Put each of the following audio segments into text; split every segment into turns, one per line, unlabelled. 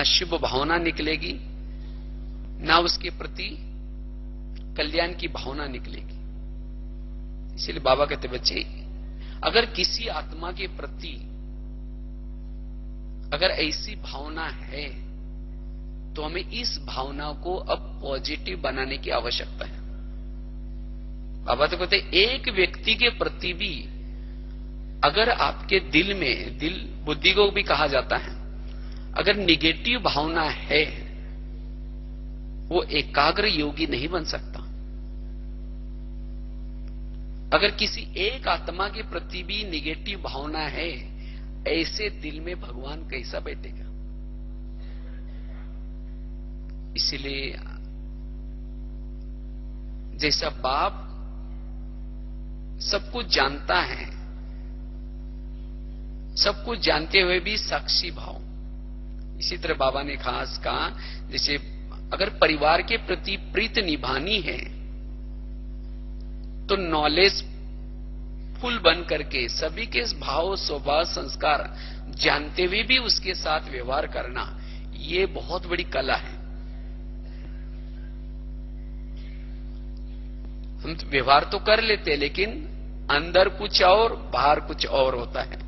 शुभ भावना निकलेगी, ना उसके प्रति कल्याण की भावना निकलेगी। इसीलिए बाबा कहते बच्चे, अगर किसी आत्मा के प्रति अगर ऐसी भावना है तो हमें इस भावना को अब पॉजिटिव बनाने की आवश्यकता है। बाबा तो कहते एक व्यक्ति के प्रति भी अगर आपके दिल में, दिल बुद्धि को भी कहा जाता है, अगर निगेटिव भावना है, वो एकाग्र योगी नहीं बन सकता। अगर किसी एक आत्मा के प्रति भी निगेटिव भावना है, ऐसे दिल में भगवान कैसा बैठेगा? इसलिए जैसा बाप सब कुछ जानता है, सब कुछ जानते हुए भी साक्षी भाव, इसी तरह बाबा ने खास कहा, जैसे अगर परिवार के प्रति प्रीत निभानी है तो नॉलेज फुल बन करके सभी के भाव, स्वभाव, संस्कार जानते हुए भी उसके साथ व्यवहार करना, ये बहुत बड़ी कला है। हम तो व्यवहार तो कर लेते हैं, लेकिन अंदर कुछ और बाहर कुछ और होता है,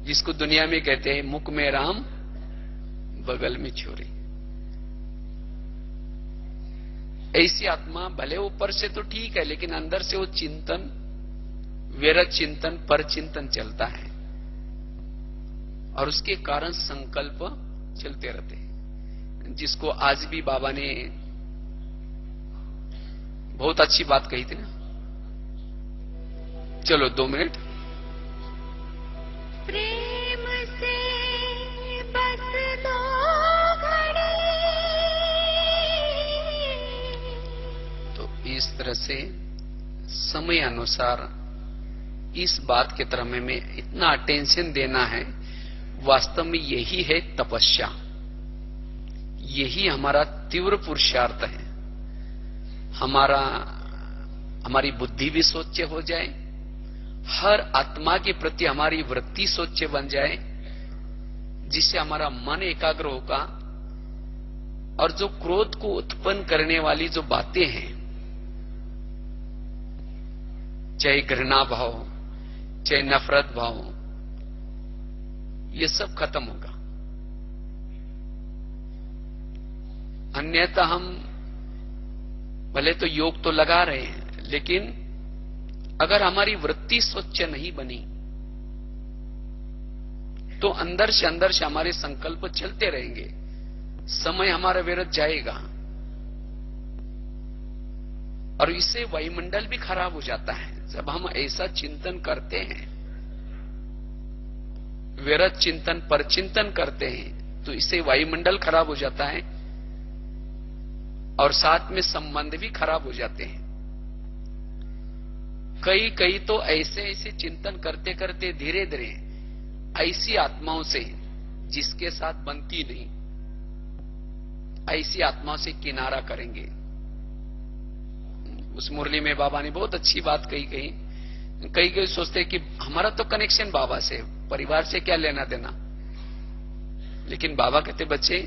जिसको दुनिया में कहते हैं मुख में राम बगल में छोरी। ऐसी आत्मा भले ऊपर से तो ठीक है, लेकिन अंदर से वो चिंतन, विरत चिंतन, पर चिंतन चलता है, और उसके कारण संकल्प चलते रहते हैं। जिसको आज भी बाबा ने बहुत अच्छी बात कही थी ना, चलो 2 मिनट।
प्रेम से बस 2 घड़ी,
तो इस तरह से समय अनुसार इस बात की तरफ में इतना अटेंशन देना है। वास्तव में यही है तपस्या, यही हमारा तीव्र पुरुषार्थ है। हमारी बुद्धि भी स्वच्छ हो जाए, हर आत्मा के प्रति हमारी वृत्ति स्वच्छ बन जाए, जिससे हमारा मन एकाग्र होगा, और जो क्रोध को उत्पन्न करने वाली जो बातें हैं, चाहे घृणा भाव, चाहे नफरत भाव, ये सब खत्म होगा। अन्यथा हम भले तो योग तो लगा रहे हैं, लेकिन अगर हमारी वृत्ति स्वच्छ नहीं बनी तो अंदर से हमारे संकल्प चलते रहेंगे, समय हमारा व्यर्थ जाएगा, और इससे वायुमंडल भी खराब हो जाता है। जब हम ऐसा चिंतन करते हैं, व्यर्थ चिंतन, पर चिंतन करते हैं, तो इससे वायुमंडल खराब हो जाता है, और साथ में संबंध भी खराब हो जाते हैं। कई तो ऐसे चिंतन करते करते धीरे धीरे ऐसी आत्माओं से जिसके साथ बनती नहीं, ऐसी आत्माओं से किनारा करेंगे। उस मुरली में बाबा ने बहुत अच्छी बात कही सोचते कि हमारा तो कनेक्शन बाबा से, परिवार से क्या लेना देना। लेकिन बाबा कहते बच्चे,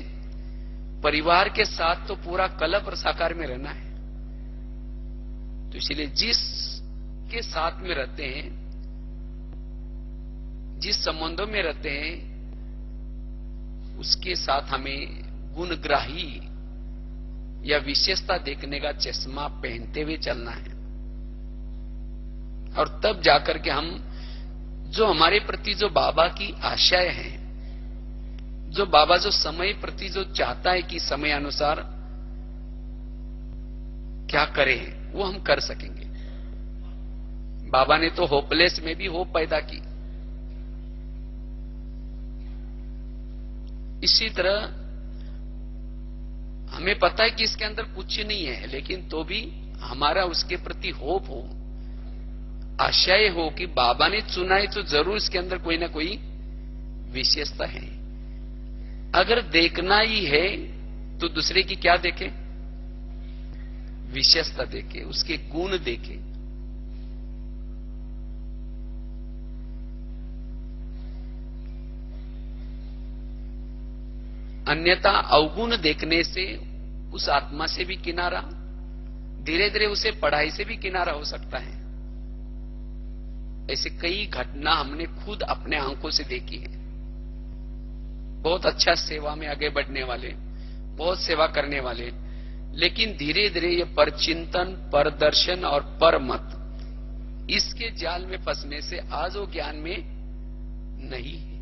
परिवार के साथ तो पूरा कल्प और साकार में रहना है। तो इसलिए जिसके साथ में रहते हैं, जिस संबंधों में रहते हैं, उसके साथ हमें गुणग्राही या विशेषता देखने का चश्मा पहनते हुए चलना है, और तब जाकर के हम जो हमारे प्रति जो बाबा की आशाएं हैं, जो बाबा जो समय प्रति जो चाहता है कि समय अनुसार क्या करें, वो हम कर सकेंगे। बाबा ने तो होपलेस में भी होप पैदा की। इसी तरह हमें पता है कि इसके अंदर कुछ नहीं है, लेकिन तो भी हमारा उसके प्रति होप हो, आशाएं हो कि बाबा ने चुना है तो जरूर इसके अंदर कोई ना कोई विशेषता है। अगर देखना ही है तो दूसरे की क्या देखे? विशेषता देखे, उसके गुण देखे। अन्यथा अवगुण देखने से उस आत्मा से भी किनारा, धीरे धीरे उसे पढ़ाई से भी किनारा हो सकता है। ऐसे कई घटना हमने खुद अपने आंखों से देखी है। बहुत अच्छा सेवा में आगे बढ़ने वाले, बहुत सेवा करने वाले, लेकिन धीरे धीरे ये परचिंतन, परदर्शन और परमत, इसके जाल में फंसने से आज वो ज्ञान में नहीं है।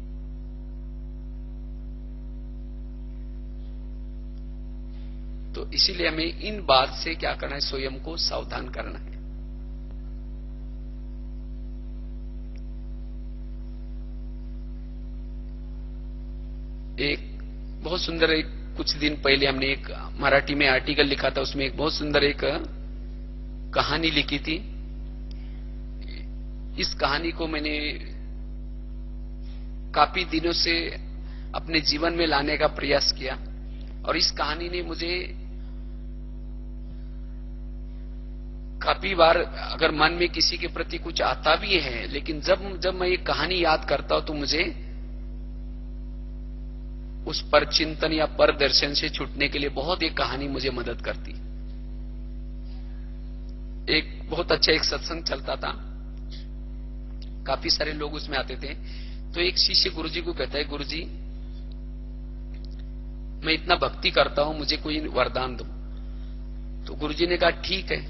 तो इसीलिए हमें इन बात से क्या करना है, स्वयं को सावधान करना है। एक बहुत सुंदर, एक कुछ दिन पहले हमने एक मराठी में आर्टिकल लिखा था, उसमें एक बहुत सुंदर एक कहानी लिखी थी। इस कहानी को मैंने काफी दिनों से अपने जीवन में लाने का प्रयास किया, और इस कहानी ने मुझे काफी बार, अगर मन में किसी के प्रति कुछ आता भी है, लेकिन जब मैं ये कहानी याद करता हूं तो मुझे उस पर चिंतन या पर दर्शन से छूटने के लिए बहुत, एक कहानी मुझे मदद करती। एक बहुत अच्छा एक सत्संग चलता था, काफी सारे लोग उसमें आते थे। तो एक शिष्य गुरुजी को कहता है, गुरुजी मैं इतना भक्ति करता हूं, मुझे कोई वरदान दो। तो गुरुजी ने कहा ठीक है,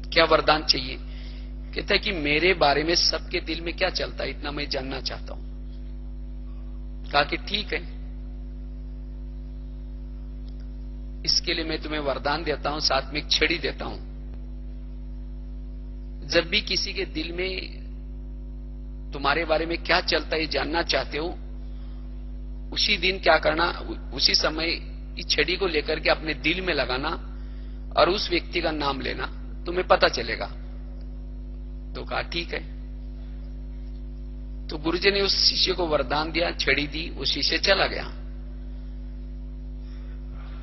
क्या वरदान चाहिए? कहता है कि मेरे बारे में सबके दिल में क्या चलता है, इतना मैं जानना चाहता हूं। कहा कि ठीक है, इसके लिए मैं तुम्हें वरदान देता हूं, साथ में एक छड़ी देता हूं। जब भी किसी के दिल में तुम्हारे बारे में क्या चलता है ये जानना चाहते हो, उसी दिन क्या करना, उसी समय इस छड़ी को लेकर के अपने दिल में लगाना और उस व्यक्ति का नाम लेना, तुम्हें पता चलेगा। तो कहा ठीक है। तो गुरुजी ने उस शिष्य को वरदान दिया, छड़ी दी, वो शिष्य चला गया।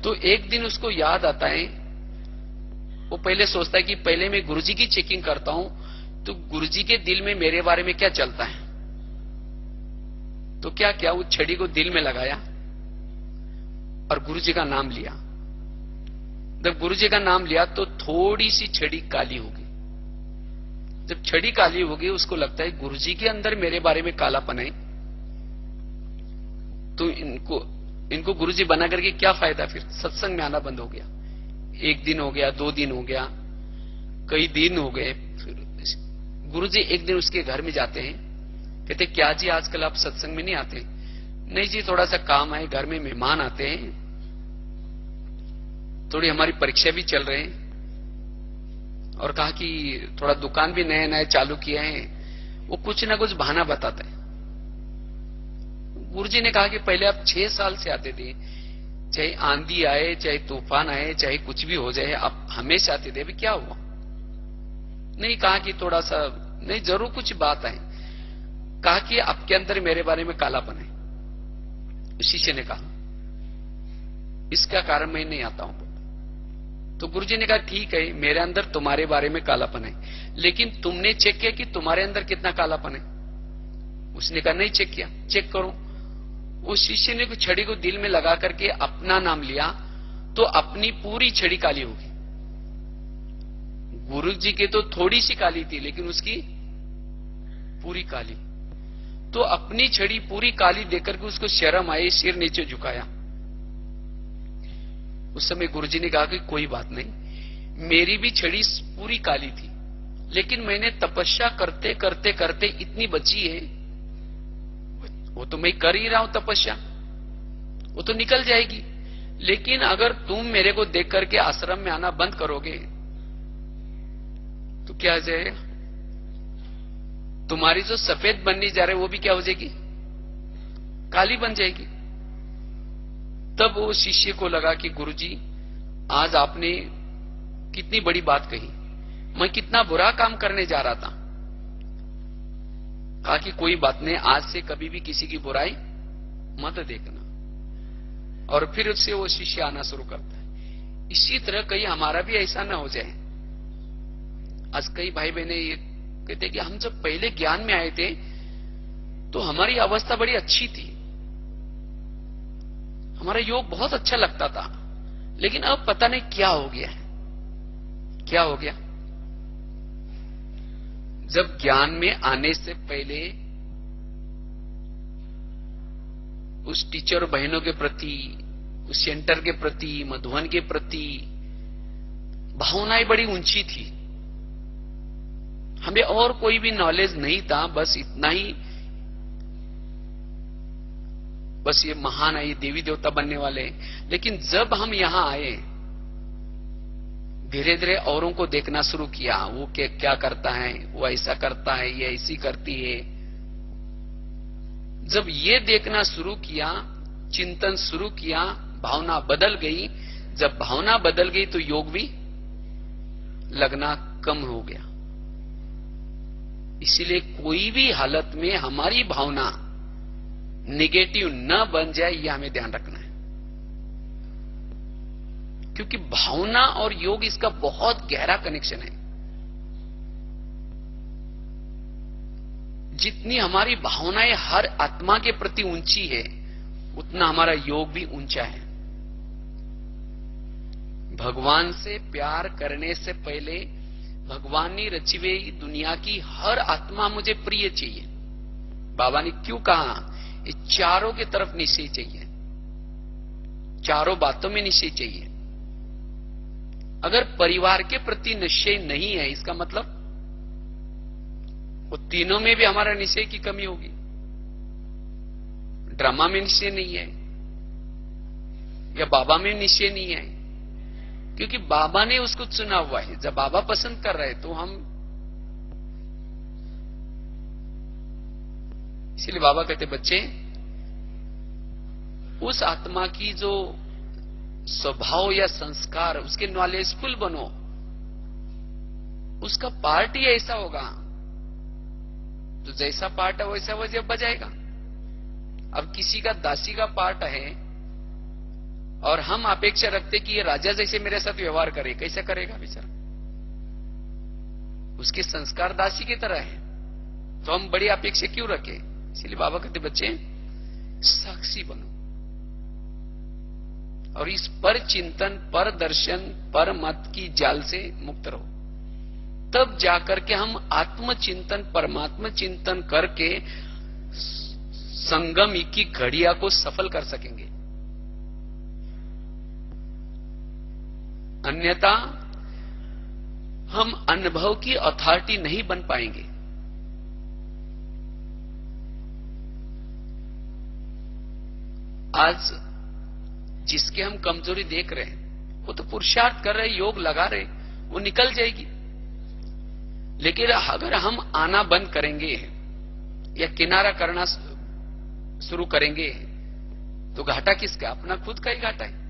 तो एक दिन उसको याद आता है, वो पहले सोचता है कि पहले मैं गुरुजी की चेकिंग करता हूं, तो गुरुजी के दिल में मेरे बारे में क्या चलता है। तो क्या किया, उस छड़ी को दिल में लगाया और गुरुजी का नाम लिया। जब गुरुजी का नाम लिया तो थोड़ी सी छड़ी काली हो गई। जब छड़ी काली हो गई, उसको लगता है गुरुजी के अंदर मेरे बारे में कालापन है, तो इनको गुरुजी बना करके क्या फायदा, फिर सत्संग में आना बंद हो गया। एक दिन हो गया, 2 दिन हो गया, कई दिन हो गए। फिर गुरुजी एक दिन उसके घर में जाते हैं, कहते क्या जी आजकल आप सत्संग में नहीं आते? नहीं जी, थोड़ा सा काम है, घर में मेहमान आते हैं, थोड़ी हमारी परीक्षा भी चल रहे हैं, और कहा कि थोड़ा दुकान भी नए नए चालू किए हैं। वो कुछ ना कुछ बहाना बताता है। गुरुजी ने कहा कि पहले आप 6 साल से आते थे, चाहे आंधी आए, चाहे तूफान आए, चाहे कुछ भी हो जाए, आप हमेशा आते थे, अभी क्या हुआ? नहीं, कहा कि थोड़ा सा, नहीं जरूर कुछ बात है। कहा कि आपके अंदर मेरे बारे में कालापन है। शिष्य ने कहा इसका कारण मैं नहीं आता हूं। तो गुरुजी ने कहा ठीक है, मेरे अंदर तुम्हारे बारे में कालापन है, लेकिन तुमने चेक किया कि तुम्हारे अंदर कितना कालापन है? उसने कहा नहीं चेक किया। चेक करो। उस शिष्य ने छड़ी को दिल में लगा करके अपना नाम लिया, तो अपनी पूरी छड़ी काली होगी। गुरुजी के तो थोड़ी सी काली थी, लेकिन उसकी पूरी काली। तो अपनी छड़ी पूरी काली देकर के उसको शर्म आई, सिर नीचे झुकाया। उस समय गुरुजी ने कहा कि कोई बात नहीं, मेरी भी छड़ी पूरी काली थी, लेकिन मैंने तपस्या करते करते करते इतनी बची है, वो तो मैं कर ही रहा हूं तपस्या, वो तो निकल जाएगी। लेकिन अगर तुम मेरे को देख करके आश्रम में आना बंद करोगे तो क्या हो जाएगा? तुम्हारी जो सफेद बनने जा रही है वो भी क्या हो जाएगी? काली बन जाएगी। तब वो शिष्य को लगा कि गुरुजी आज आपने कितनी बड़ी बात कही, मैं कितना बुरा काम करने जा रहा था। कहा कि कोई बात नहीं, आज से कभी भी किसी की बुराई मत देखना। और फिर उससे वो शिष्य आना शुरू करता है। इसी तरह कहीं हमारा भी ऐसा ना हो जाए। आज कई भाई बहने ये कहते कि हम जब पहले ज्ञान में आए थे तो हमारी अवस्था बड़ी अच्छी थी, हमारा योग बहुत अच्छा लगता था, लेकिन अब पता नहीं क्या हो गया है। क्या हो गया? जब ज्ञान में आने से पहले उस टीचर बहनों के प्रति, उस सेंटर के प्रति, मधुबन के प्रति भावनाएं बड़ी ऊंची थी। हमें और कोई भी नॉलेज नहीं था, बस इतना ही, बस ये महान है, ये देवी देवता बनने वाले हैं। लेकिन जब हम यहां आए, धीरे धीरे औरों को देखना शुरू किया, वो क्या करता है, वो ऐसा करता है, ये ऐसी करती है। जब ये देखना शुरू किया, चिंतन शुरू किया, भावना बदल गई। जब भावना बदल गई तो योग भी लगना कम हो गया। इसीलिए कोई भी हालत में हमारी भावना नेगेटिव न बन जाए, यह हमें ध्यान रखना है। क्योंकि भावना और योग, इसका बहुत गहरा कनेक्शन है। जितनी हमारी भावनाएं हर आत्मा के प्रति ऊंची है, उतना हमारा योग भी ऊंचा है। भगवान से प्यार करने से पहले भगवान ने रची हुई दुनिया की हर आत्मा मुझे प्रिय चाहिए। बाबा ने क्यों कहा? ये चारों की तरफ निश्चय चाहिए, चारों बातों में निश्चय चाहिए। अगर परिवार के प्रति निश्चय नहीं है, इसका मतलब वो तीनों में भी हमारा निश्चय की कमी होगी। ड्रामा में निश्चय नहीं है, या बाबा में निश्चय नहीं है, क्योंकि बाबा ने उसको चुना हुआ है। जब बाबा पसंद कर रहे तो हम, इसलिए बाबा कहते बच्चे, उस आत्मा की जो स्वभाव या संस्कार, उसके नॉलेजफुल बनो। उसका पार्ट ही ऐसा होगा, तो जैसा पार्ट है वैसा वो जब बजाएगा। अब किसी का दासी का पार्ट है और हम अपेक्षा रखते कि ये राजा जैसे मेरे साथ व्यवहार करे, कैसा करेगा बेचारा? उसके संस्कार दासी की तरह है, तो हम बड़ी अपेक्षा क्यों रखें? इसलिए बाबा कहते बच्चे, साक्षी बनो और इस पर चिंतन, पर दर्शन, पर मत की जाल से मुक्त रहो। तब जाकर के हम आत्मचिंतन, परमात्मा चिंतन करके संगम की घड़िया को सफल कर सकेंगे। अन्यथा हम अनुभव की अथॉरिटी नहीं बन पाएंगे। आज जिसके हम कमजोरी देख रहे हैं, वो तो पुरुषार्थ कर रहे, योग लगा रहे, वो निकल जाएगी। लेकिन अगर हम आना बंद करेंगे या किनारा करना शुरू करेंगे, तो घाटा किसका? अपना खुद का ही घाटा है।